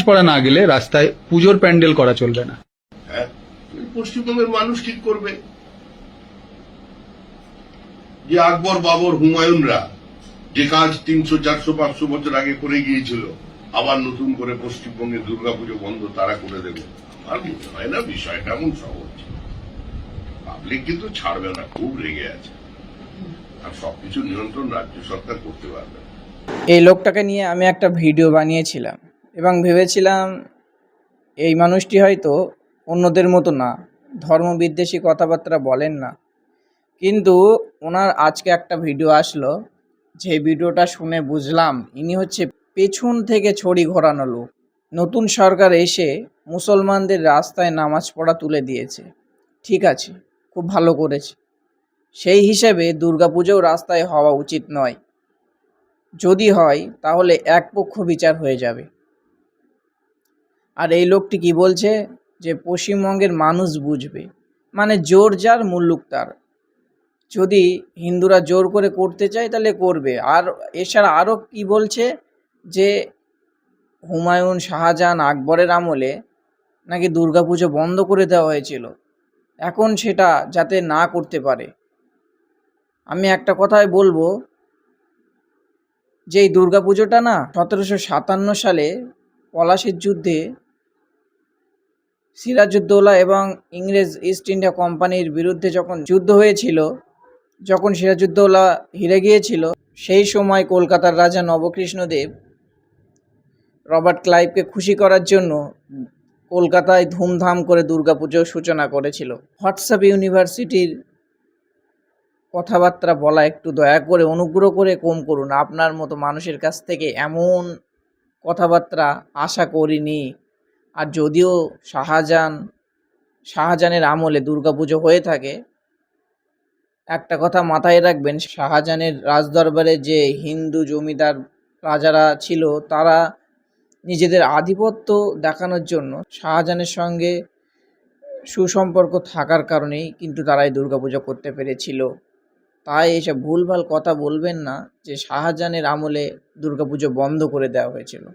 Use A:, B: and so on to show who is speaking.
A: পড়া না গেলে রাস্তায় পুজোর প্যান্ডেল করা চলবে না।
B: হ্যাঁ, পশ্চিমবঙ্গের মানুষ ঠিক করবে যে আকবর, বাবর, হুমায়ুনরা যে কাজ 300, 400, 500 বছর আগে করে গিয়েছিল, আবার নতুন করে পশ্চিমবঙ্গে দুর্গাপুজো বন্ধ তারা করে দেবে। আমার মনে হয় না বিষয়টা এমন সহজ। পাবলিক কিন্তু ছাড়বে না, খুব রেগে আছে, আর সবকিছু নিয়ন্ত্রণ রাজ্য সরকার করতে পারবে না।
C: এই লোকটাকে নিয়ে আমি একটা ভিডিও বানিয়েছিলাম এবং ভেবেছিলাম এই মানুষটি হয়তো অন্যদের মতো না, ধর্মবিদ্বেষী কথাবার্তা বলেন না। কিন্তু ওনার আজকে একটা ভিডিও আসলো, যে ভিডিওটা শুনে বুঝলাম ইনি হচ্ছে পেছন থেকে ছড়ি ঘোরানো লোক। নতুন সরকার এসে মুসলমানদের রাস্তায় নামাজ পড়া তুলে দিয়েছে, ঠিক আছে, খুব ভালো করেছে। সেই হিসেবে দুর্গাপুজোও রাস্তায় হওয়া উচিত নয়। যদি হয় তাহলে একপক্ষ বিচার হয়ে যাবে। আর এই লোকটি কি বলছে যে পশ্চিমবঙ্গের মানুষ বুঝবে, মানে জোর যার মুল্লুক তার। যদি হিন্দুরা জোর করে করতে চায় তাহলে করবে। আর এছাড়া আরও কি বলছে যে হুমায়ুন, শাহজাহান, আকবরের আমলে নাকি দুর্গাপুজো বন্ধ করে দেওয়া হয়েছিল, এখন সেটা যাতে না করতে পারে। আমি একটা কথাই বলবো যে এই দুর্গাপুজোটা না 1757 সালে পলাশির যুদ্ধে সিরাজউদ্দৌলা এবং ইংরেজ ইস্ট ইন্ডিয়া কোম্পানির বিরুদ্ধে যখন যুদ্ধ হয়েছিল, যখন সিরাজউদ্দৌলা হেরে গিয়েছিল, সেই সময় কলকাতার রাজা নবকৃষ্ণদেব রবার্ট ক্লাইভকে খুশি করার জন্য কলকাতায় ধুমধাম করে দুর্গাপুজোর সূচনা করেছিল। হোয়াটসঅ্যাপ ইউনিভার্সিটির কথাবার্তা বলা একটু দয়া করে অনুগ্রহ করে কম করুন। আপনার মতো মানুষের কাছ থেকে এমন কথাবার্তা আশা করিনি। আর যদিও শাহজাহানের আমলে দুর্গাপুজো হয়ে থাকে, একটা কথা মাথায় রাখবেন, শাহজাহানের রাজদরবারে যে হিন্দু জমিদার রাজারা ছিল, তারা নিজেদের আধিপত্য দেখানোর জন্য শাহজাহানের সঙ্গে সুসম্পর্ক থাকার কারণেই কিন্তু তারা এই দুর্গাপুজো করতে পেরেছিল। তাই এসব ভুলভাল কথা বলবেন না যে শাহজাহানের আমলে দুর্গাপুজো বন্ধ করে দেওয়া হয়েছিল।